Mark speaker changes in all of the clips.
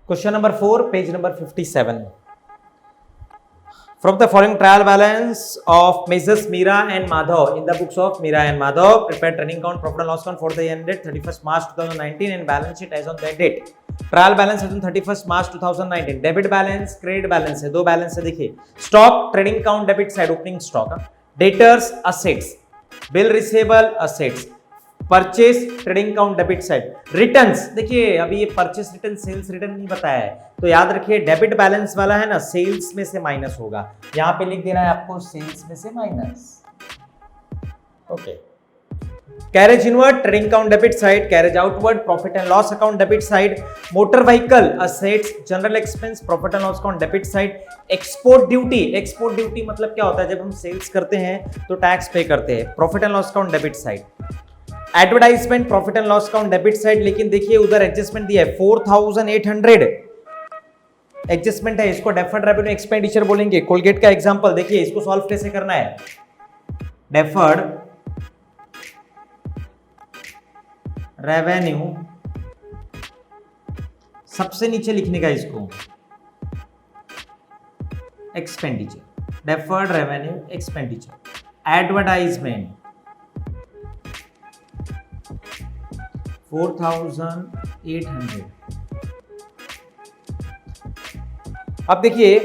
Speaker 1: Question number 4, page number 57. From the following trial balance of Messrs. Meera and Madhav in the books of Meera and Madhav, prepare trading count, profit and loss count for the year ended 31st March 2019 and balance sheet as on that date. Trial balance है 31st मार्च 2019. Debit balance, credit balance है, दो balance है. देखिए stock trading count debit side opening stock, debtors assets, bill receivable assets, purchase trading count debit side, returns. देखिए अभी ये purchase return sales return नहीं बताया है, तो याद रखिए डेबिट बैलेंस वाला है ना, सेल्स में से माइनस होगा. यहां पे लिख देना है आपको सेल्स में से minus. Okay. Carriage inward trading count debit side, carriage outward profit and loss account debit side, motor vehicle assets, general expense profit and loss account debit side, export duty. Export duty मतलब क्या होता है, जब हम sales करते हैं तो tax पे करते हैं, profit and loss account debit side. Advertisement profit and loss account debit side, लेकिन देखिए उधर एडजस्टमेंट दिया है 4800 एडजस्टमेंट है, इसको डेफर्ड रेवेन्यू एक्सपेंडिचर बोलेंगे. कोलगेट का एग्जांपल देखिए, इसको सॉल्व कैसे करना है. डेफर्ड रेवेन्यू सबसे नीचे लिखने का इसको expenditure, deferred revenue expenditure. Advertisement 4800. अब देखिए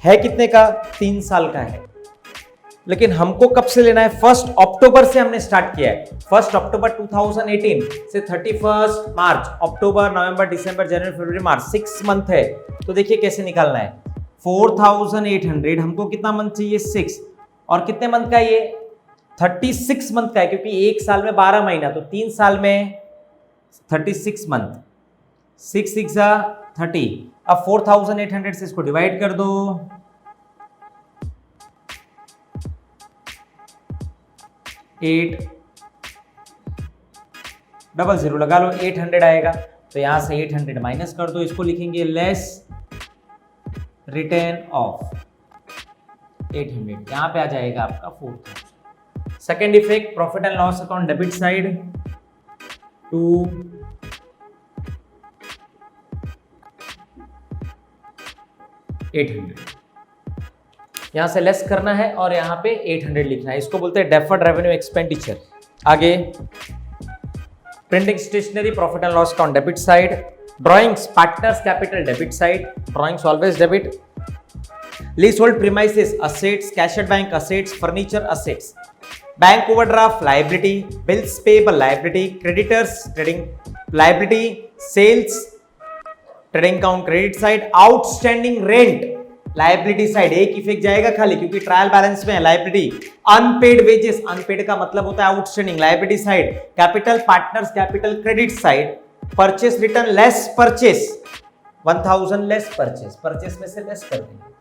Speaker 1: है कितने का, 3 साल का है, लेकिन हमको कब से लेना है, 1 अक्टूबर से हमने स्टार्ट किया है. 1 अक्टूबर 2018 से 31 मार्च, अक्टूबर नवंबर दिसंबर जनवरी फरवरी मार्च, 6 मंथ है. तो देखिए कैसे निकालना है. 4800 हमको कितना मंथ चाहिए, 6, और कितने मंथ का ये 36 मंथ का है, क्योंकि एक साल में 12 महीना, तो 3 साल में 36 मंथ. 6 6 30. अब 4800 से इसको डिवाइड कर दो. 800 लगा लो, 800 आएगा. तो यहां से 800 माइनस कर दो, इसको लिखेंगे लेस रिटर्न ऑफ 800. यहां पे आ जाएगा आपका 4000. Second effect profit and loss account debit side to 800. यहां से लेस करना है और यहां पे 800 लिखना है, इसको बोलते हैं डेफर्ड रेवेन्यू एक्सपेंडिचर. आगे printing stationery profit and loss account debit side, drawings partners capital debit side, drawings always debit. Leasehold premises assets, cash at bank assets, furniture assets, bank overdraft liability, bills payable liability, creditors trading liability, sales trading count credit side, outstanding rent liability side. एक effect जाएगा खाली क्योंकि trial balance में है liability. Unpaid wages, unpaid का मतलब होता है outstanding, liability side. Capital partners capital credit side. Purchase return less purchase, 1000 less purchase, purchase में से लेस कर देंगे.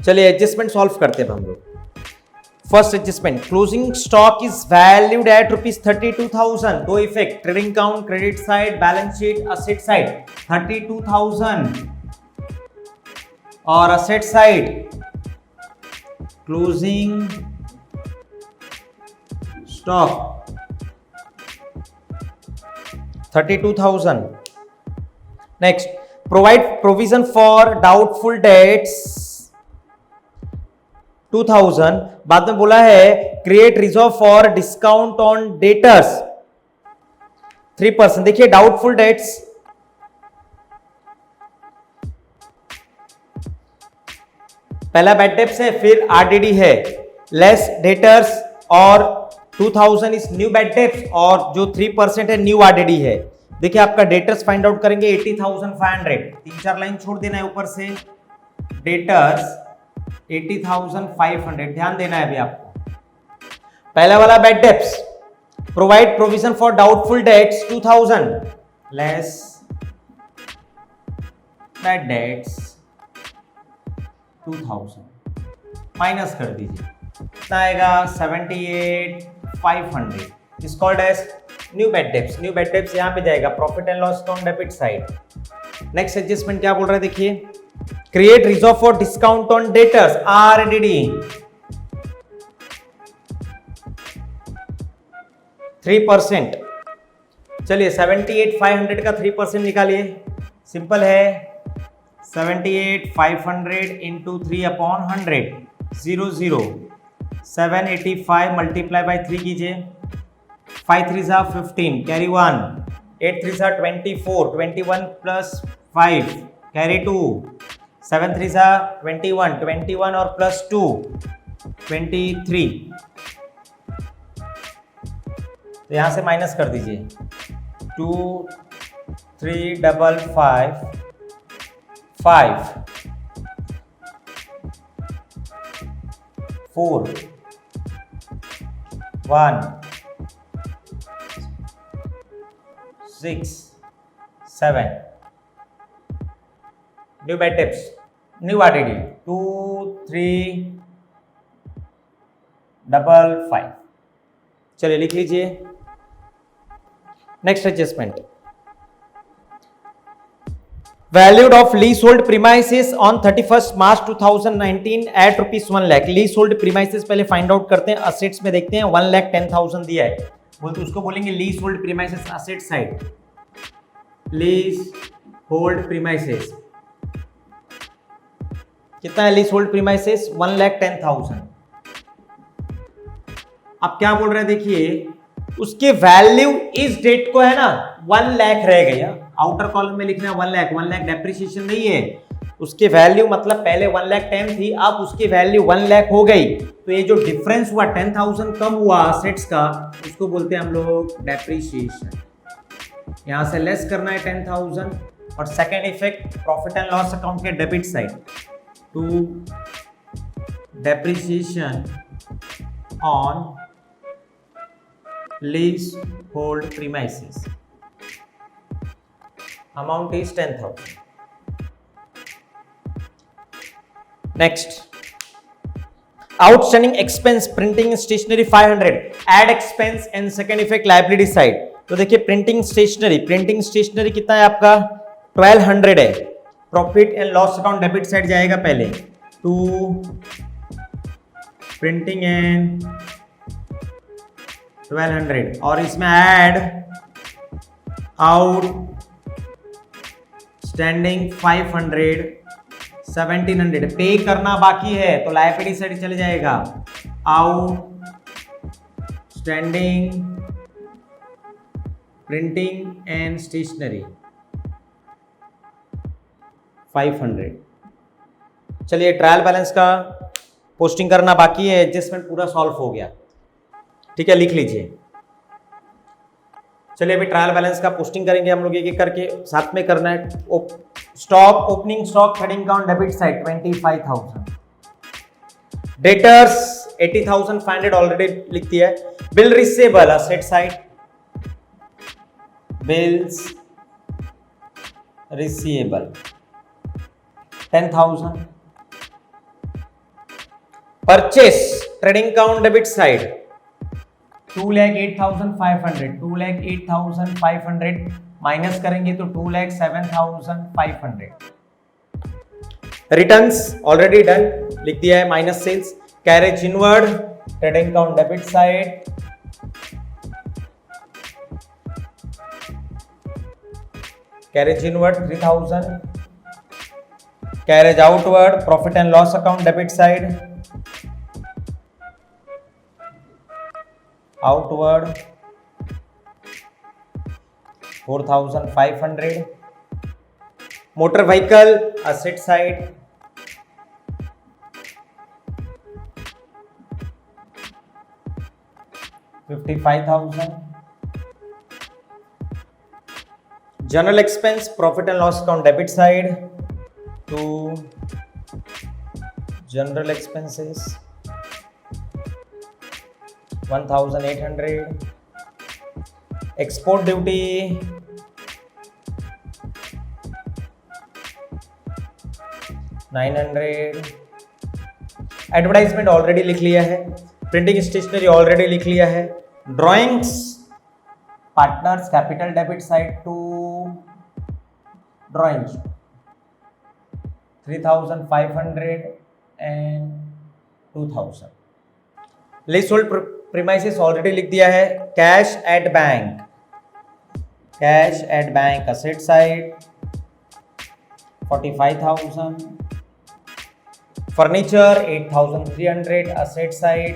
Speaker 1: चलिए एडजस्टमेंट सॉल्व करते हैं हम लोग. First adjustment, closing stock is valued at ₹32,000. दो effect, trading count credit side, balance sheet asset side. 32,000 और asset side closing stock 32,000. Next, provide provision for doubtful debts 2000. बाद में बोला है create reserve for discount on debtors 3%. देखिए doubtful debts पहला bad debts है, फिर आरडीडी है, लेस डेटर्स और 2000 इज न्यू बैड डेट्स और जो 3% है न्यू आरडीडी है. देखिए आपका डेटर्स फाइंड आउट करेंगे 80,500. 3-4 लाइन छोड़ देना है ऊपर से. डेटर्स 80,500 ध्यान देना है अभी आपको. पहला वाला bad debts, provide provision for doubtful debts 2000 less bad debts 2000 minus कर दीजिए, कितना आएगा 78,500. Is called as new bad debts. New bad debts यहां पे जाएगा profit and loss account debit side. Next adjustment क्या बोल रहा है देखिए, create reserve for discount on debtors RDD 3%. चलिए 78,500 का 3% निकालिए, सिंपल है। 78,500 इंटू 3/100, 0 0। 785 मल्टीप्लाई बाई 3 कीजिए, 5 3 सा 15, कैरी 1, 8 3 सा 24, 21 प्लस 5 कैरी 2, 7 3 सा 21, 21 और प्लस 2 23। तो यहां से माइनस कर दीजिए, 2 3 5 5 5 4 1 6 7। New bad tips, new RTD 2 3 5 5। चलिए लिख लीजिए। Next adjustment, valued of leasehold premises on 31st March 2019 at ₹1 लाख। लीज होल्ड प्रीमाइसेस पहले फाइंड आउट करते हैं, असेट्स में देखते हैं 1,10,000 दिया है, बोलते उसको बोलेंगे lease hold premises asset side. Lease hold premises कितना है? Lease hold premises 1,10,000। अब क्या बोल रहे हैं देखिए, उसके वैल्यू इस डेट को है ना 1 लाख रह गया, आउटर कॉलम में लिखना है 1 लाख। 1 लाख डेप्रिसिएशन नहीं है, उसके वैल्यू मतलब पहले 1,10,000 थी, अब उसकी वैल्यू 1 लाख हो गई। तो ये जो डिफरेंस हुआ 10,000 कम हुआ असेट्स का, उसको बोलते हैं हम लोग डेप्रिसिएशन। यहां से लेस करना है 10,000। और second effect profit and loss account के debit side to depreciation on leasehold premises, amount is 10,000. next, outstanding expense printing stationery 500, add expense and second effect liability side। तो देखिए प्रिंटिंग स्टेशनरी कितना है आपका 1,200 है, profit and loss account debit side जाएगा पहले to printing and 1,200 और इसमें ऐड आउट स्टैंडिंग 500, 1,700 पे करना बाकी है तो लायबिलिटी साइड चले जाएगा। Outstanding printing and stationery 500। चलिए ट्रायल बैलेंस का पोस्टिंग करना बाकी है, एडजस्टमेंट पूरा सॉल्व हो गया, ठीक है लिख लीजिए। चलिए अभी ट्रायल बैलेंस का पोस्टिंग करेंगे हम लोग एक एक करके, साथ में करना है। Stock opening stock trading account debit side 25,000, debtors 80,500 already लिख दिया है। Bill receivable asset side, bills receivable 10,000। Purchase trading account debit side 2,08,500, 2,08,500 minus करेंगे तो 2,07,500। रिटर्न्स ऑलरेडी डन लिख दिया है, minus sales. Carriage inward trading account debit side carriage inward 3,000, carriage outward profit and loss account debit side outward 4,500, motor vehicle asset side 55,000, general expense profit and loss account debit side to general expenses 1,800, export duty 900, advertisement already लिख लिया है, printing stationery already लिख लिया है। Drawings partners capital debit side to drawings 3,500 and 2,000। Leasehold premises already लिख दिया है। Cash at bank Cash at bank asset side 45,000. Furniture 8,300 asset side.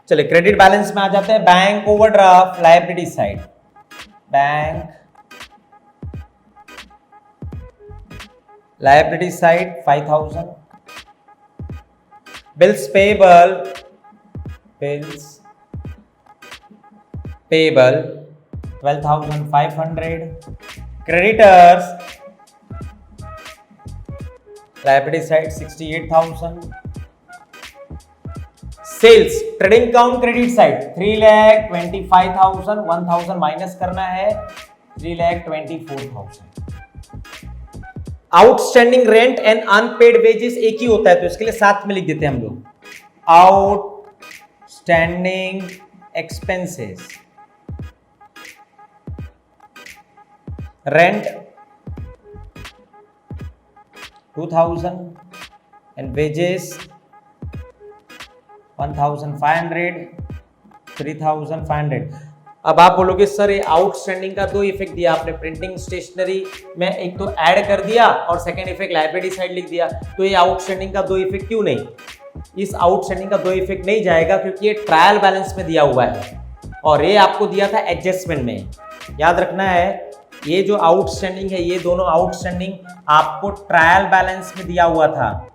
Speaker 1: चलिए क्रेडिट बैलेंस में आ जाते हैं. Bank overdraft liability side. Bank liability side 5,000. Bills payable 12,500. Creditors liability side 68,000. Sales trading account credit side 3,25,000. 1,000 minus करना है. 3,24,000. Outstanding rent and unpaid wages एक ही होता है, तो इसके लिए साथ में लिख देते हैं हम लोग. Outstanding expenses, rent 2,000 and wages 1,500, 3,500. अब आप बोलोगे सर ये आउटस्टैंडिंग का दो इफेक्ट दिया आपने प्रिंटिंग स्टेशनरी में, एक तो ऐड कर दिया और सेकंड इफेक्ट लायबिलिटी साइड लिख दिया, तो ये आउटस्टैंडिंग का दो इफेक्ट क्यों नहीं? इस आउटस्टैंडिंग का दो इफेक्ट नहीं जाएगा क्योंकि ये ट्रायल बैलेंस में दिया हुआ है और ये आपको दिया था एडजस्टमेंट में. याद रखना है ये जो आउटस्टैंडिंग है, ये दोनों आउटस्टैंडिंग आपको ट्रायल बैलेंस में दिया हुआ था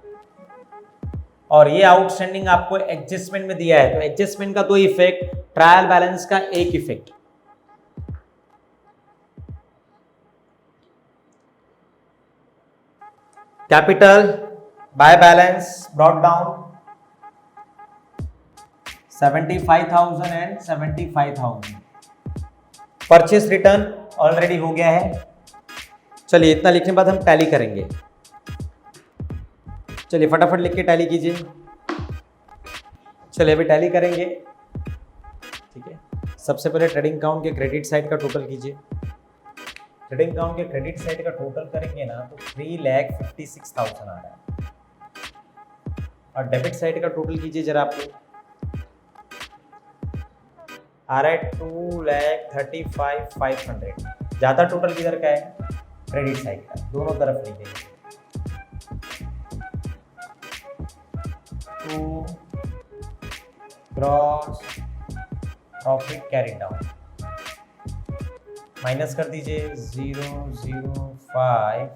Speaker 1: और ये आउटस्टैंडिंग आपको एडजस्टमेंट में दिया है. तो एडजस्टमेंट का दो इफेक्ट, ट्रायल बैलेंस का एक effect. Capital by balance brought down 75,000 and 75,000. Purchase return already हो गया है. चलिए इतना लिखने के बाद हम टैली करेंगे. चलिए फटाफट लिख के टैली कीजिए. चलिए अभी टैली करेंगे. ठीक है, सबसे पहले ट्रेडिंग अकाउंट के क्रेडिट साइड का टोटल कीजिए. ट्रेडिंग अकाउंट के क्रेडिट साइड का टोटल करेंगे ना तो 3,56,000 आ रहा है और डेबिट साइड का टोटल कीजिए जरा. आपको आ रहा है 2,35,500. ज्यादा टोटल किधर का है? क्रेडिट साइड का. दोनों तरफ लिखेंगे. तो gross profit carry down minus कर दीजिए 005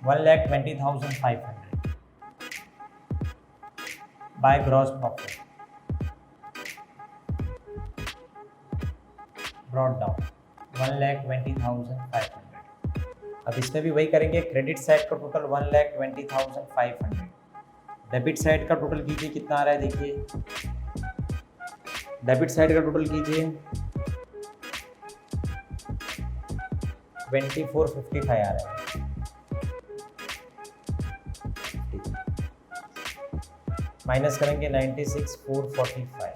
Speaker 1: 1,20,500 by gross profit brought down 1,20,500. अब इसमें भी वही करेंगे. क्रेडिट साइड का टोटल 1,20,500. डेबिट साइड का टोटल कीजिए कितना आ रहा है देखिए. डेबिट साइड का टोटल कीजिए 2,455 आ रहा है. माइनस करेंगे 96,445.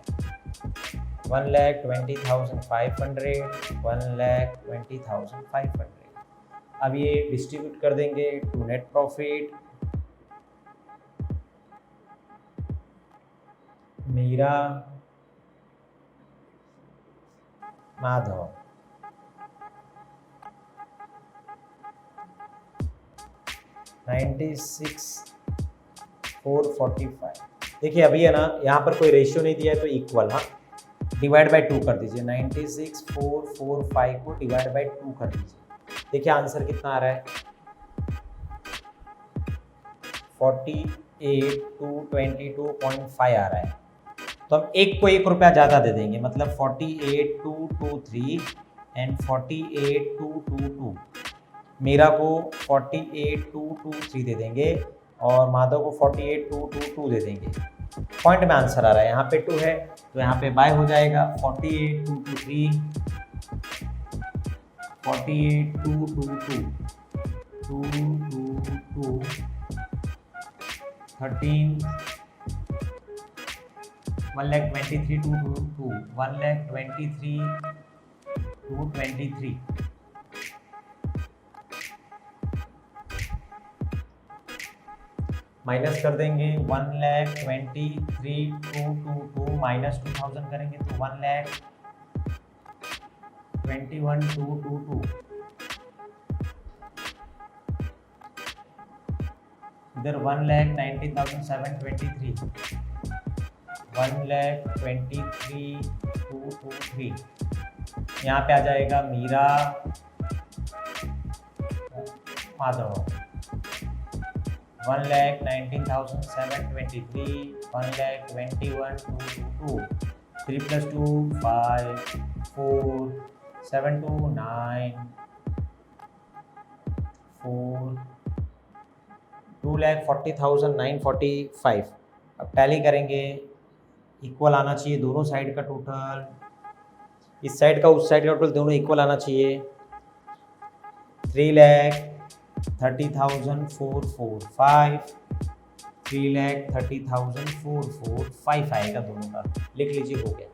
Speaker 1: 1,20,500 1,20,500. अब ये डिस्ट्रीब्यूट कर देंगे to net profit. Meera Madhav 96,445. देखिए अभी है ना, यहाँ पर कोई रेशियो नहीं दिया है तो इक्वल. हाँ, डिवाइड बाय 2 कर दीजिए. 96,445 को डिवाइड बाय 2 कर दीजिए. देखिए आंसर कितना आ रहा है 48,222.5 आ रहा है. तो हम एक को ₹1 ज़्यादा दे देंगे, मतलब 48,223 एंड 48,222. मीरा को 48,223 दे देंगे और माधव को 48,222 दे देंगे. पॉइंट में आंसर आ रहा है. यहाँ पे 2 है तो यहाँ पे बाय हो जाएगा. 48,223 48,222 222 13 1,23,222 1,23,223. माइनस कर देंगे 1,23,222 माइनस 2,000 करेंगे तो 1,21,222 इधर 1,19,723 1,23,223 यहाँ पे आ जाएगा मीरा माधव 1,19,723 1,21,222 3 plus 2 5 4 7 2 9 4 2,40,945 अब टैली करेंगे इक्वल आना चाहिए दोनों साइड का टोटल इस साइड का उस साइड का टोटल दोनों इक्वल आना चाहिए 3,30,445 3,30,445 आएगा दोनों का लिख लीजिए हो गया